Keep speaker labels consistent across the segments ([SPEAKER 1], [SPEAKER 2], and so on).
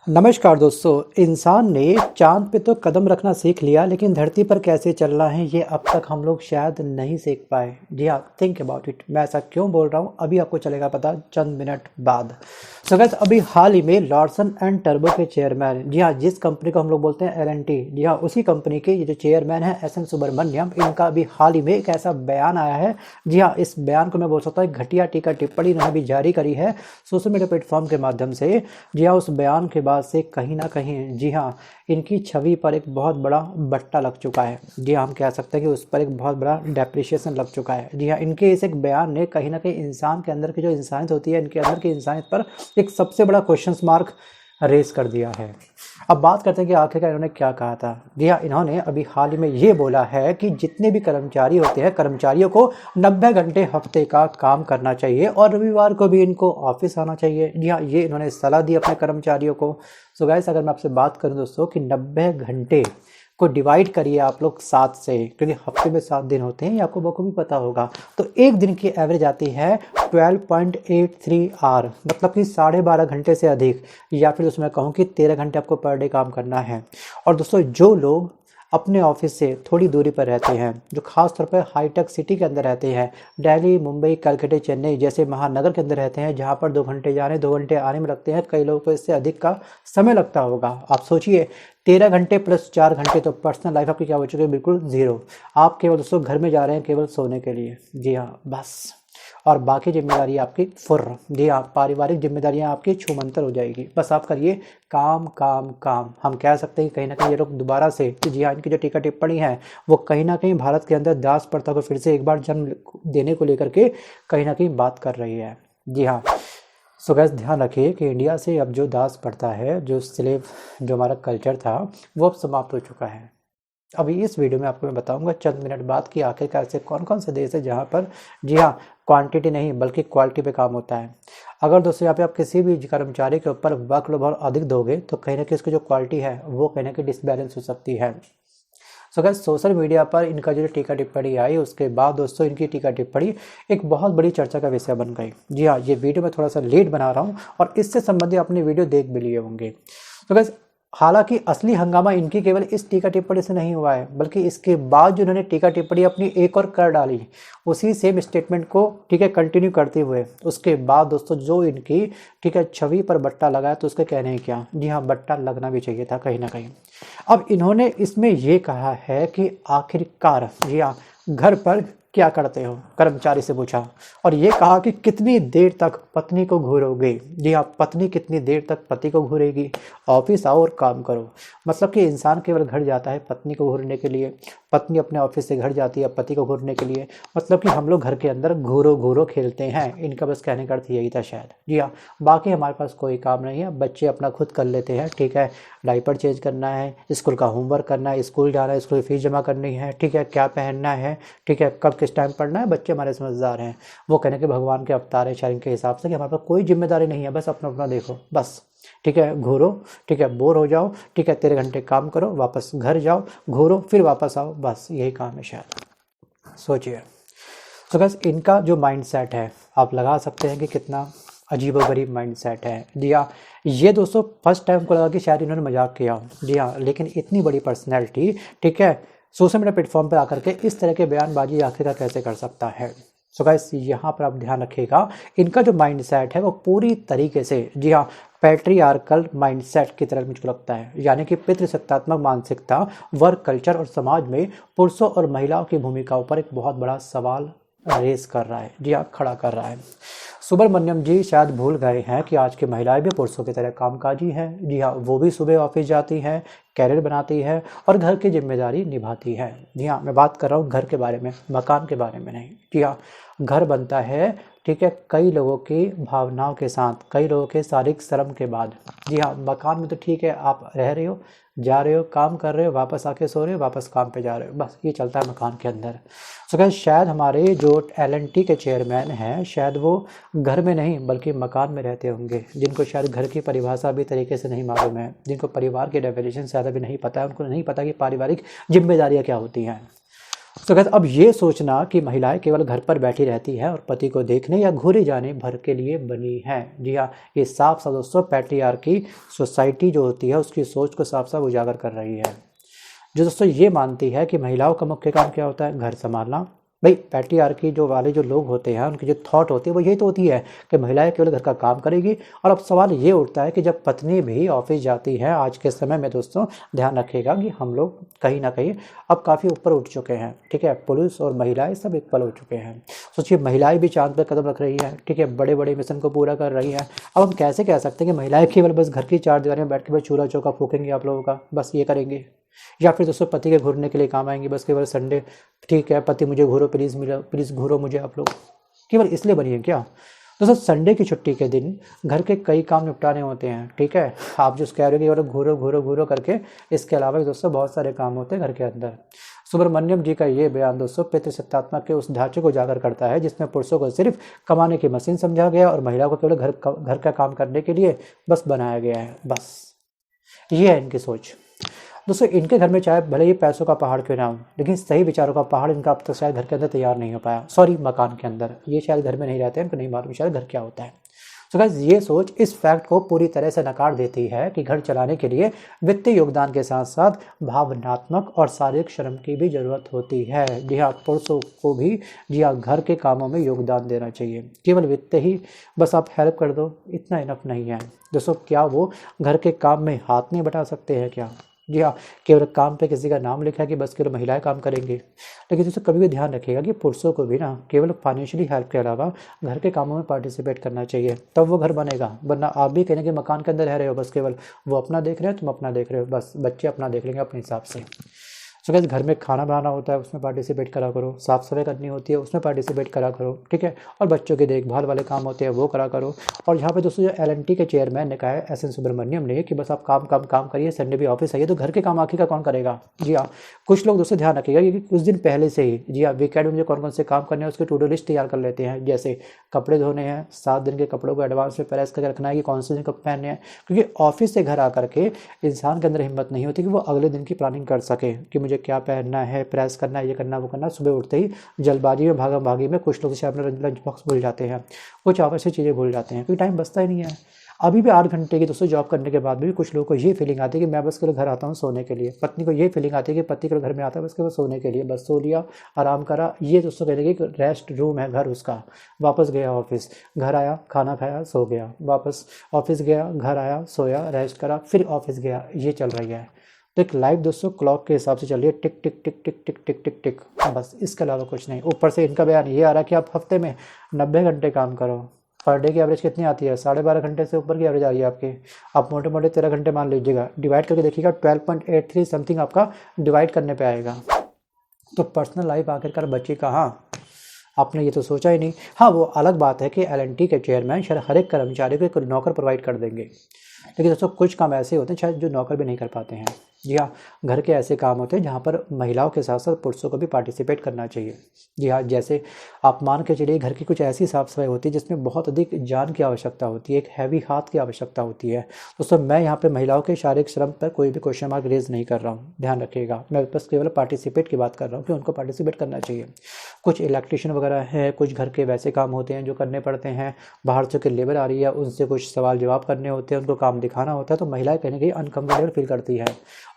[SPEAKER 1] नमस्कार दोस्तों। इंसान ने चांद पे तो कदम रखना सीख लिया, लेकिन धरती पर कैसे चलना है ये अब तक हम लोग शायद नहीं सीख पाए। जी हाँ, थिंक अबाउट इट। मैं ऐसा क्यों बोल रहा हूँ अभी आपको चलेगा पता चंद मिनट बाद। सो गाइस, अभी हाल ही में लॉर्सन एंड टर्बो के चेयरमैन, जी हाँ, जिस कंपनी को हम लोग बोलते हैं एल&टी, जी हाँ, उसी कंपनी के ये जो चेयरमैन है एस एन सुब्रमण्यम, इनका अभी हाल ही में एक ऐसा बयान आया है। जी हाँ, इस बयान को मैं बोल सकता हूँ घटिया टीका टिप्पणी इन्होंने भी जारी करी है सोशल मीडिया प्लेटफॉर्म के माध्यम से। जी हाँ, उस बयान के बाद से कहीं ना कहीं, जी हाँ, इनकी छवि पर एक बहुत बड़ा बट्टा लग चुका है। जी हाँ, हम कह सकते हैं कि उस पर एक बहुत बड़ा डेप्रिसिएशन लग चुका है। जी हाँ, इनके इस एक बयान ने कहीं ना कहीं इंसान के अंदर की जो इंसानियत होती है, इनके अंदर की इंसानियत पर एक सबसे बड़ा क्वेश्चन मार्क रेस कर दिया है। अब बात करते हैं कि आखिरकार इन्होंने क्या कहा था। जी हाँ, इन्होंने अभी हाल ही में ये बोला है कि जितने भी कर्मचारी होते हैं, कर्मचारियों को 90 घंटे हफ्ते का काम करना चाहिए और रविवार को भी इनको ऑफिस आना चाहिए। जी हाँ, ये इन्होंने सलाह दी अपने कर्मचारियों को। सो गाइस, अगर मैं आपसे बात करूं दोस्तों कि 90 घंटे को डिवाइड करिए आप लोग 7 से, क्योंकि हफ्ते में 7 दिन होते हैं, ये आपको बखूबी पता होगा। तो एक दिन की एवरेज आती है 12.83 आवर, मतलब कि 12.5 घंटे से अधिक, या फिर उसमें कहूँ कि 13 घंटे आपको पर डे काम करना है। और दोस्तों, जो लोग अपने ऑफिस से थोड़ी दूरी पर रहते हैं, जो खास तौर पर हाईटेक सिटी के अंदर रहते हैं, दिल्ली, मुंबई, कलकत्ता, चेन्नई जैसे महानगर के अंदर रहते हैं, जहां पर 2 घंटे जाने 2 घंटे आने में लगते हैं, कई लोगों को इससे अधिक का समय लगता होगा। आप सोचिए, 13 घंटे प्लस 4 घंटे, तो पर्सनल लाइफ आपकी क्या हो चुकी है? बिल्कुल जीरो। आप केवल दोस्तों घर में जा रहे हैं केवल सोने के लिए। जी हाँ, बस। और बाकी जिम्मेदारी आपकी फुर्र। जी हाँ, पारिवारिक जिम्मेदारियां आपकी छूमंतर हो जाएगी। बस आप करिए काम काम काम। हम कह सकते हैं कि कहीं ना कहीं ये लोग दोबारा से, जी हाँ, इनकी जो टीका टिप्पणी है वो कहीं ना कहीं भारत के अंदर दास प्रथा को फिर से एक बार जन्म देने को लेकर के कहीं ना कहीं बात कर रही है। जी हाँ। सो गैस, ध्यान रखिए कि इंडिया से अब जो दास प्रथा है, जो स्लेव, जो हमारा कल्चर था, वो अब समाप्त हो चुका है। अभी इस वीडियो में आपको मैं बताऊंगा चंद मिनट बाद कि आखिरकार ऐसे कौन कौन से देश है जहां पर, जी हाँ, क्वांटिटी नहीं बल्कि क्वालिटी पे काम होता है। अगर दोस्तों यहाँ पे आप किसी भी कर्मचारी के ऊपर वर्कलोड बहुत अधिक दोगे तो कहीं ना कहीं उसकी जो क्वालिटी है वो कहीं ना कहीं डिसबैलेंस हो सकती है। सो गाइस, सोशल मीडिया पर इनका जो टीका टिप्पणी आई, उसके बाद दोस्तों इनकी टीका टिप्पणी एक बहुत बड़ी चर्चा का विषय बन गई। जी हाँ, ये वीडियो मैं थोड़ा सा लेट बना रहा हूँ और इससे संबंधित अपने वीडियो देख भी लिए होंगे। तो गाइस, हालांकि असली हंगामा इनकी केवल इस टीका टिप्पणी से नहीं हुआ है, बल्कि इसके बाद जो इन्होंने टीका टिप्पणी अपनी एक और कर डाली, उसी सेम स्टेटमेंट को, ठीक है, कंटिन्यू करते हुए, उसके बाद दोस्तों जो इनकी, ठीक है, छवि पर बट्टा लगा है, तो उसके कहने हैं क्या? जी हाँ, बट्टा लगना भी चाहिए था कहीं ना कहीं। अब इन्होंने इसमें ये कहा है कि आखिरकार, जी हाँ, घर पर क्या करते हो, कर्मचारी से पूछा। और ये कहा कि कितनी देर तक पत्नी को घूरोगे। जी हाँ, पत्नी कितनी देर तक पति को घूरेगी? ऑफिस आओ और काम करो। मतलब कि इंसान केवल घर जाता है पत्नी को घूरने के लिए, पत्नी अपने ऑफिस से घर जाती है पति को घूरने के लिए। मतलब कि हम लोग घर के अंदर घूरो घूरो खेलते हैं। इनका बस कहने का अर्थ यही था शायद। जी हाँ, बाकी हमारे पास कोई काम नहीं है, बच्चे अपना खुद कर लेते हैं, ठीक है। डायपर चेंज करना है, स्कूल का होमवर्क करना है, स्कूल जाना है, स्कूल की फीस जमा करनी है, ठीक है, क्या पहनना है, ठीक है, कब किस टाइम पढ़ना है, बच्चे हमारे समझदार हैं। वो कहने के भगवान के अवतार हैं शायद इनके हिसाब से, कि हमारे पास कोई जिम्मेदारी नहीं है, बस अपना अपना देखो बस, ठीक है, घूरो, ठीक है, बोर हो जाओ, ठीक है, 13 घंटे काम करो, वापस घर जाओ, घूरो, फिर वापस आओ, बस यही काम है शायद। सोचिए। तो बस इनका जो माइंडसेट है, आप लगा सकते हैं कि कितना अजीबोगरीब माइंडसेट है। जी हाँ, ये दोस्तों फर्स्ट टाइम को लगा कि शायद इन्होंने मजाक किया हो। जी हाँ, लेकिन इतनी बड़ी पर्सनैलिटी, ठीक है, सोशल मीडिया प्लेटफॉर्म पर आकर के इस तरह के बयानबाजी आखिरकार कैसे कर सकता है? सो गाइस, यहाँ पर आप ध्यान रखिएगा, इनका जो माइंडसेट है वो पूरी तरीके से, जी हाँ, पैट्रियार्कल माइंडसेट की तरह मुझको लगता है, यानी कि पितृसत्तात्मक मानसिकता, वर्क कल्चर और समाज में पुरुषों और महिलाओं की भूमिका ऊपर एक बहुत बड़ा सवाल रेस कर रहा है। जी हाँ, खड़ा कर रहा है। सुब्रमण्यम जी शायद भूल गए हैं कि आज की महिलाएं भी पुरुषों की तरह कामकाजी हैं। जी हाँ, वो भी सुबह ऑफिस जाती हैं, कैरियर बनाती है और घर की जिम्मेदारी निभाती है। जी हाँ, मैं बात कर रहा हूँ घर के बारे में, मकान के बारे में नहीं। जी हाँ, घर बनता है, ठीक है, कई लोगों की भावनाओं के साथ, कई लोगों के शारीरिक श्रम के बाद। जी हाँ, मकान में तो ठीक है, आप रह रहे हो, जा रहे हो, काम कर रहे हो, वापस आके सो रहे हो, वापस काम पे जा रहे हो, बस ये चलता है मकान के अंदर। सो गाइस, शायद हमारे जो एल&टी के चेयरमैन हैं, शायद वो घर में नहीं बल्कि मकान में रहते होंगे, जिनको शायद घर की परिभाषा भी तरीके से नहीं मालूम है, जिनको परिवार की डेफिनेशन शायद अभी नहीं पता है, उनको नहीं पता कि पारिवारिक जिम्मेदारियाँ क्या होती हैं। तो कहते अब ये सोचना कि महिलाएं केवल घर पर बैठी रहती है और पति को देखने या घूरे जाने भर के लिए बनी है। जी हाँ, ये साफ साफ दोस्तों पैट्रियार्की सोसाइटी जो होती है उसकी सोच को साफ साफ उजागर कर रही है, जो दोस्तों ये मानती है कि महिलाओं का मुख्य काम क्या होता है, घर संभालना। भाई पैट्रियार्की जो वाले जो लोग होते हैं उनकी जो थॉट होती है वो यही तो होती है कि महिलाएं केवल घर का काम करेगी। और अब सवाल ये उठता है कि जब पत्नी भी ऑफिस जाती है, आज के समय में दोस्तों ध्यान रखिएगा कि हम लोग कहीं ना कहीं अब काफ़ी ऊपर उठ चुके हैं, ठीक है, पुरुष और महिलाएं सब इक्वल हो चुके हैं। सोचिए महिलाएं भी चांद पर कदम रख रही है, ठीक है, बड़े बड़े मिशन को पूरा कर रही है। अब हम कैसे कह सकते हैं कि महिलाएं केवल बस घर की चार दीवारी में बैठ के बस चूल्हा चौका फूकेंगे आप लोगों का, बस ये करेंगे, या फिर दोस्तों पति के घूरने के लिए काम आएंगी बस केवल संडे, ठीक है पति मुझे घूरो प्लीज़, मिला प्लीज़ घूरो मुझे आप लोग, केवल इसलिए बनी है क्या? दोस्तों संडे की छुट्टी के दिन घर के कई काम निपटाने होते हैं, ठीक है, आप जो कह रहे हो कि घूरो घूरो घूरो करके, इसके अलावा दोस्तों बहुत सारे काम होते हैं घर के अंदर। सुब्रमण्यम जी का ये बयान दोस्तों पितृसत्तात्मक के उस ढांचे को उजागर करता है जिसमें पुरुषों को सिर्फ कमाने की मशीन समझा गया और महिलाओं को केवल घर का काम करने के लिए बस बनाया गया है। बस ये है इनकी सोच। दोस्तों इनके घर में चाहे भले ही पैसों का पहाड़ क्यों ना हो, लेकिन सही विचारों का पहाड़ इनका अब तक शायद घर के अंदर तैयार नहीं हो पाया, सॉरी मकान के अंदर, ये शायद घर में नहीं रहते हैं, इनको नहीं मालूम शायद घर क्या होता है। तो गाइस ये सोच इस फैक्ट को पूरी तरह से नकार देती है कि घर चलाने के लिए वित्तीय योगदान के साथ साथ भावनात्मक और शारीरिक श्रम की भी जरूरत होती है। जी हाँ, पुरुषों को भी जी हाँ घर के कामों में योगदान देना चाहिए, केवल वित्त ही बस आप हेल्प कर दो इतना इनफ नहीं है। दोस्तों क्या वो घर के काम में हाथ नहीं बटा सकते हैं क्या? जी हाँ, केवल काम पे किसी का नाम लिखा है कि बस केवल महिलाएं काम करेंगे, लेकिन दोस्तों कभी भी ध्यान रखिएगा कि पुरुषों को भी ना केवल फाइनेंशियली हेल्प के अलावा घर के कामों में पार्टिसिपेट करना चाहिए, तब वो घर बनेगा। वरना आप भी कहने के मकान के अंदर रह रहे हो, बस केवल वो अपना देख रहे हो, तुम अपना देख रहे हो, बस बच्चे अपना देख लेंगे अपने हिसाब से। सो गाइस घर में खाना बनाना होता है उसमें पार्टिसिपेट करा करो, साफ़ सफाई करनी होती है उसमें पार्टिसिपेट करा करो, ठीक है, और बच्चों की देखभाल वाले काम होते हैं वो करा करो। और यहाँ पे दोस्तों जो LNT के चेयरमैन ने कहा है SN सुब्रमण्यम ने कि बस आप काम करिए, संडे भी ऑफिस आइए, तो घर के काम आखिर का कौन करेगा? जी हाँ, कुछ लोग दोस्तों ध्यान रखिएगा कि कुछ दिन पहले से ही जी हाँ वीकेंड में मुझे कौन कौन से काम करने हैं उसके टू डू लिस्ट तैयार कर लेते हैं। जैसे कपड़े धोने हैं, 7 दिन के कपड़ों को एडवांस में प्रेस करके रखना है कि कौन से दिन कब पहनने हैं, क्योंकि ऑफिस से घर आकर के इंसान के अंदर हिम्मत नहीं होती कि वो अगले दिन की प्लानिंग कर सके कि मुझे क्या पहनना है, प्रेस करना है, ये करना वो करना। सुबह उठते ही जल्दबाजी में भागम भागी में कुछ लोग जैसे अपना लंच बॉक्स भूल जाते हैं, कुछ आवश्यक चीज़ें भूल जाते हैं, क्योंकि टाइम बचता ही नहीं है। अभी भी 8 घंटे की दोस्तों जॉब करने के बाद भी कुछ लोगों को ये फीलिंग आती है कि मैं बस केवल घर आता हूँ सोने के लिए, पत्नी को ये फीलिंग आती है कि पति केवल घर में आता है बस केवल सोने के लिए, बस सो लिया आराम करा, ये दोस्तों कहने की रेस्ट रूम है घर उसका। वापस गया ऑफिस, घर आया खाना खाया सो गया, वापस ऑफिस गया घर आया सोया रेस्ट करा फिर ऑफिस गया, ये चल रही है। तो एक लाइफ दोस्तों क्लॉक के हिसाब से चल रही है, टिक टिक टिक टिक टिक टिक टिक टिक, बस इसके अलावा कुछ नहीं। ऊपर से इनका बयान ये आ रहा है कि आप हफ्ते में 90 घंटे काम करो, पर डे की एवरेज कितनी आती है? 12.5 घंटे से ऊपर की एवरेज आ रही है आपकी। आप मोटे मोटे 13 घंटे मान लीजिएगा, डिवाइड करके देखिएगा 12.83 समथिंग आपका डिवाइड करने पे आएगा। तो पर्सनल लाइफ आखिरकार बची कहाँ? आपने ये तो सोचा ही नहीं। हाँ वो अलग बात है कि LNT के चेयरमैन शायद हर एक कर्मचारी को एक नौकर प्रोवाइड कर देंगे, लेकिन दोस्तों कुछ काम ऐसे होते हैं शायद जो नौकर भी नहीं कर पाते हैं। जी हाँ, घर के ऐसे काम होते हैं जहाँ पर महिलाओं के साथ साथ पुरुषों को भी पार्टिसिपेट करना चाहिए। जी हाँ, जैसे आप मान के चलिए घर की कुछ ऐसी साफ़ सफाई होती है जिसमें बहुत अधिक जान की आवश्यकता होती है, एक हैवी हाथ की आवश्यकता होती है। दोस्तों मैं यहाँ पे महिलाओं के शारीरिक श्रम पर कोई भी क्वेश्चन मार्क रेज नहीं कर रहा हूँ, ध्यान रखिएगा, मैं बस केवल पार्टिसिपेट की बात कर रहा हूँ कि उनको पार्टिसिपेट करना चाहिए। कुछ इलेक्ट्रिशियन वगैरह है, कुछ घर के वैसे काम होते हैं जो करने पड़ते हैं, बाहर से के लेबर आ रही है उनसे कुछ सवाल जवाब करने होते हैं, उनको काम दिखाना होता है, तो महिलाएं कहने की अनकम्फर्टेबल फील करती है।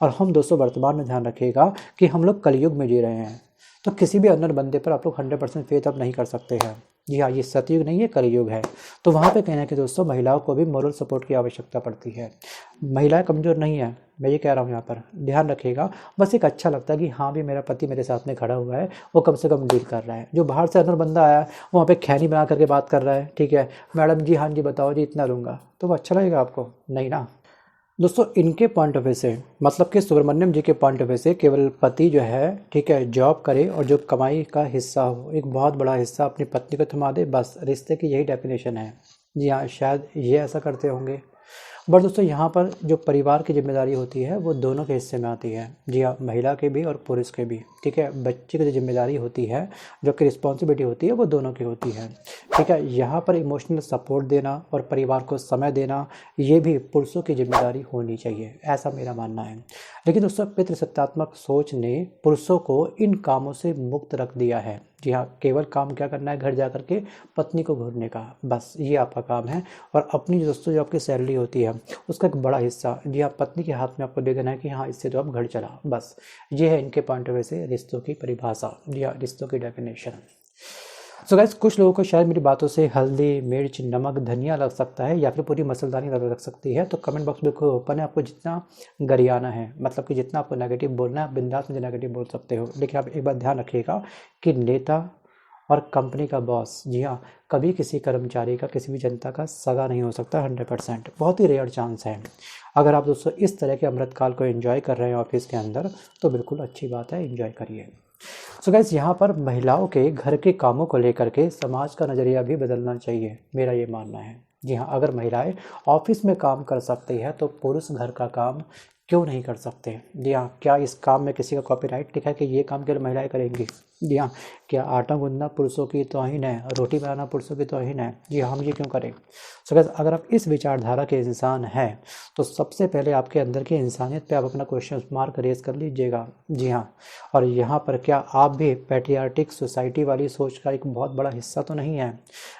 [SPEAKER 1] और हम दोस्तों वर्तमान में ध्यान रखिएगा कि हम लोग कलयुग में जी रहे हैं, तो किसी भी अननोन बंदे पर आप लोग 100% फेथ अब नहीं कर सकते हैं। जी हाँ, ये सतयुग नहीं है कलयुग है। तो वहाँ पे कहना है कि दोस्तों महिलाओं को भी मोरल सपोर्ट की आवश्यकता पड़ती है। महिलाएं कमज़ोर नहीं है, मैं ये कह रहा हूँ, यहाँ पर ध्यान रखिएगा। बस एक अच्छा लगता है कि हाँ भी मेरा पति मेरे साथ में खड़ा हुआ है, वो कम से कम डील कर रहा है। जो बाहर से अननोन बंदा आया वो वहाँ पे खैनी बना करके बात कर रहा है, ठीक है मैडम जी हाँ जी बताओ जी इतना लूँगा, तो वो अच्छा लगेगा आपको? नहीं ना। दोस्तों इनके पॉइंट ऑफ व्यू से मतलब कि सुब्रमण्यम जी के पॉइंट ऑफ व्यू से केवल पति जो है ठीक है जॉब करे और जो कमाई का हिस्सा हो एक बहुत बड़ा हिस्सा अपनी पत्नी को थमा दे, बस रिश्ते की यही डेफिनेशन है। जी हाँ, शायद ये ऐसा करते होंगे। बट दोस्तों यहाँ पर जो परिवार की जिम्मेदारी होती है वो दोनों के हिस्से में आती है। जी हाँ, महिला के भी और पुरुष के भी। ठीक है, बच्चे की जो जिम्मेदारी होती है, जो कि रिस्पॉन्सिबिलिटी होती है, वो दोनों की होती है। ठीक है, यहाँ पर इमोशनल सपोर्ट देना और परिवार को समय देना, ये भी पुरुषों की जिम्मेदारी होनी चाहिए, ऐसा मेरा मानना है। लेकिन दोस्तों पितृसत्तात्मक सोच ने पुरुषों को इन कामों से मुक्त रख दिया है। जी हाँ, केवल काम क्या करना है, घर जा कर के पत्नी को घूरने का, बस ये आपका काम है। और अपनी जो दोस्तों जो आपकी सैलरी होती है उसका एक बड़ा हिस्सा जी हाँ पत्नी के हाथ में आपको दे देना है कि हाँ इससे तो आप घर चला, बस ये है इनके पॉइंट ऑफ व्यू से रिश्तों की परिभाषा। जी हाँ, रिश्तों की डेफिनेशन। सो गाइस, कुछ लोगों को शायद मेरी बातों से हल्दी, मिर्च, नमक, धनिया लग सकता है या फिर पूरी मसालेदानी लग सकती है, तो कमेंट बॉक्स बिल्कुल ओपन है, आपको जितना गरियाना है, मतलब कि जितना आपको नेगेटिव बोलना है आप बिंदास मुझे नेगेटिव बोल सकते हो। लेकिन आप एक बात ध्यान रखिएगा कि नेता और कंपनी का बॉस, जी हाँ, कभी किसी कर्मचारी का, किसी भी जनता का सगा नहीं हो सकता। 100%, बहुत ही रेयर चांस है। अगर आप दोस्तों इस तरह के अमृतकाल को एंजॉय कर रहे हैं ऑफिस के अंदर, तो बिल्कुल अच्छी बात है, एंजॉय करिए। सो गाइस, यहाँ पर महिलाओं के घर के कामों को लेकर के समाज का नज़रिया भी बदलना चाहिए, मेरा ये मानना है। जी हाँ, अगर महिलाएं ऑफिस में काम कर सकती है तो पुरुष घर का काम क्यों नहीं कर सकते। जी हाँ, क्या इस काम में किसी का कॉपीराइट लिखा है कि ये काम केवल महिलाएं करेंगी। जी हाँ, क्या आटा गूंदना पुरुषों की तौहीन है, रोटी बनाना पुरुषों की तौहीन है। जी हाँ, हम ये क्यों करें। सो गाइस, अगर आप इस विचारधारा के इंसान हैं तो सबसे पहले आपके अंदर की इंसानियत पे आप अपना क्वेश्चन मार्क रेज कर लीजिएगा। जी हाँ, और यहाँ पर क्या आप भी पैट्रियार्टिक सोसाइटी वाली सोच का एक बहुत बड़ा हिस्सा तो नहीं है।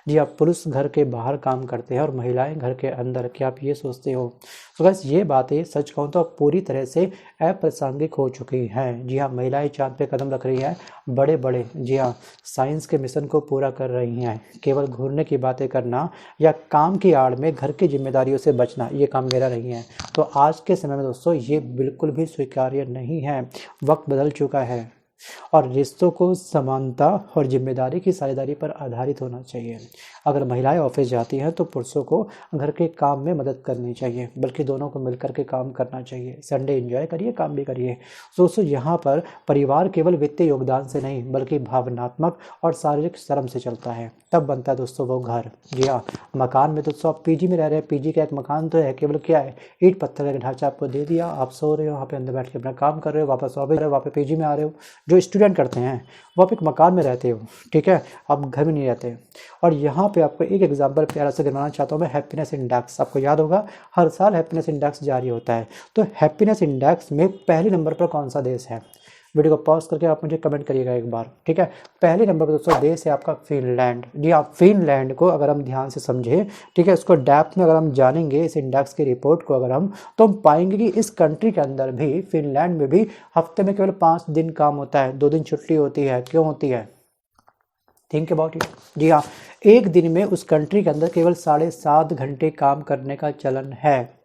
[SPEAKER 1] जी हाँ, पुरुष घर के बाहर काम करते हैं और महिलाएं घर के अंदर, क्या आप ये सोचते हो। तो बस ये बातें सच कहूँ तो पूरी तरह से अप्रासंगिक हो चुकी हैं। जी हाँ, महिलाएं चांद पे कदम रख रही हैं, बड़े बड़े, जी हाँ, साइंस के मिशन को पूरा कर रही हैं। केवल घूरने की बातें करना या काम की आड़ में घर की जिम्मेदारियों से बचना, ये काम मेरा नहीं है। तो आज के समय में दोस्तों ये बिल्कुल भी स्वीकार्य नहीं है। वक्त बदल चुका है और रिश्तों को समानता और जिम्मेदारी की साझेदारी पर आधारित होना चाहिए। अगर महिलाएं ऑफिस जाती हैं तो पुरुषों को घर के काम में मदद करनी चाहिए, बल्कि दोनों को मिलकर के काम करना चाहिए। संडे एंजॉय करिए, काम भी करिए। दोस्तों यहाँ पर परिवार केवल वित्तीय योगदान से नहीं बल्कि भावनात्मक और शारीरिक श्रम से चलता है, तब बनता है दोस्तों वो घर। जी हाँ, मकान में दोस्तों आप पीजी में रह रहे हैं, पीजी का एक मकान तो है, केवल क्या है, ईंट पत्थर का ढांचा आपको दे दिया, आप सो रहे हो वहाँ पे, अंदर बैठ के अपना काम कर रहे हो, वापस ऑफिस रहे हो, वापस पीजी में आ रहे हो। जो स्टूडेंट करते हैं वो आप एक मकान में रहते हो, ठीक है, आप घर में नहीं रहते। और यहाँ पे आपको एक एग्जांपल प्यारा से गिनवाना चाहता हूँ मैं, हैप्पीनेस इंडेक्स। आपको याद होगा हर साल हैप्पीनेस इंडेक्स जारी होता है, तो हैप्पीनेस इंडेक्स में पहले नंबर पर कौन सा देश है। वीडियो को पॉज करके आप मुझे कमेंट करिएगा एक बार, ठीक है। पहले नंबर पर दोस्तों देश है आपका फिनलैंड। जी हाँ, फिनलैंड को अगर हम ध्यान से समझें, ठीक है, उसको डेप्थ में अगर हम जानेंगे, इस इंडेक्स की रिपोर्ट को अगर हम, तो हम पाएंगे कि इस कंट्री के अंदर भी, फिनलैंड में भी, हफ्ते में केवल 5 दिन काम होता है, 2 दिन छुट्टी होती है। क्यों होती है, थिंक अबाउट इट। जी हाँ, एक दिन में उस कंट्री के अंदर केवल 7.5 घंटे काम करने का चलन है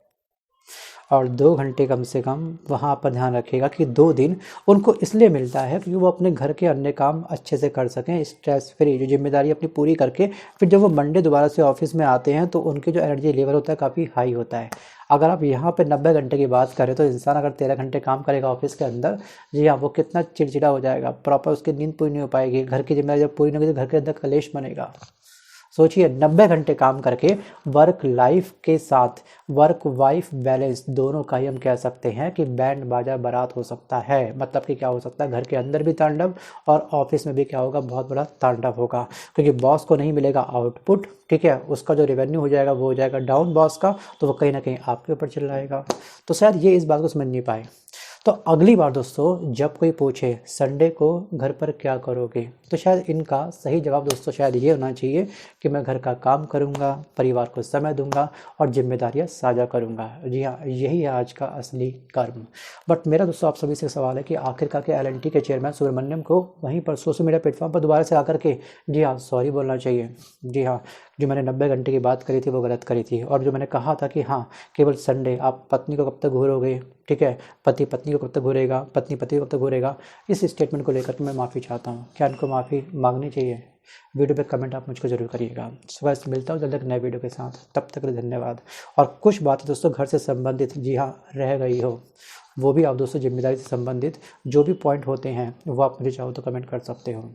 [SPEAKER 1] और 2 घंटे कम से कम वहाँ पर ध्यान रखिएगा कि 2 दिन उनको इसलिए मिलता है क्योंकि वो अपने घर के अन्य काम अच्छे से कर सकें, स्ट्रेस फ्री, जो जिम्मेदारी अपनी पूरी करके फिर जब वो मंडे दोबारा से ऑफिस में आते हैं तो उनके जो एनर्जी लेवल होता है काफ़ी हाई होता है। अगर आप यहाँ पे 90 घंटे की बात करें तो इंसान अगर 13 घंटे काम करेगा ऑफिस के अंदर, जी हाँ, वो कितना चिड़चिड़ा हो जाएगा, प्रॉपर उसकी नींद पूरी नहीं हो पाएगी, घर की जिम्मेदारी जब पूरी नहीं होगी तो घर के अंदर कलेश बनेगा। सोचिए 90 घंटे काम करके वर्क लाइफ के साथ वर्क वाइफ बैलेंस दोनों का ही हम कह सकते हैं कि बैंड बाजा बारात हो सकता है। मतलब कि क्या हो सकता है, घर के अंदर भी तांडव और ऑफिस में भी क्या होगा, बहुत बड़ा तांडव होगा, क्योंकि बॉस को नहीं मिलेगा आउटपुट, ठीक है, उसका जो रेवेन्यू हो जाएगा वो हो जाएगा डाउन बॉस का, तो वो कहीं ना कहीं आपके ऊपर चिल्लाएगा। तो शायद ये इस बात को समझ नहीं पाए। तो अगली बार दोस्तों जब कोई पूछे संडे को घर पर क्या करोगे, तो शायद इनका सही जवाब दोस्तों शायद ये होना चाहिए कि मैं घर का काम करूंगा, परिवार को समय दूंगा और जिम्मेदारियां साझा करूंगा। जी हाँ, यही है आज का असली कर्म। बट मेरा दोस्तों आप सभी से सवाल है कि आखिरकार के एल&टी के चेयरमैन सुब्रमण्यम को वहीं पर सोशल मीडिया प्लेटफॉर्म पर दोबारा से आकर के, जी हाँ, सॉरी बोलना चाहिए। जी हाँ, जो मैंने 90 घंटे की बात करी थी वो गलत करी थी, और जो मैंने कहा था कि हाँ केवल संडे आप पत्नी को कब तक घूरोगे, ठीक है, पति पत्नी को कब तक घूरेगा, पत्नी पति को कब तक घूरेगा, इस स्टेटमेंट को लेकर मैं माफ़ी चाहता हूँ। क्या इनको माफ़ी मांगनी चाहिए? वीडियो पे कमेंट आप मुझको जरूर करिएगा। सुबह से मिलता हूँ जल्द एक नए वीडियो के साथ, तब तक के लिए धन्यवाद। और कुछ बातें दोस्तों घर से संबंधित, जी हाँ, रह गई हो, वो भी आप दोस्तों जिम्मेदारी से संबंधित जो भी पॉइंट होते हैं वो आप मुझे चाहो तो कमेंट कर सकते हो।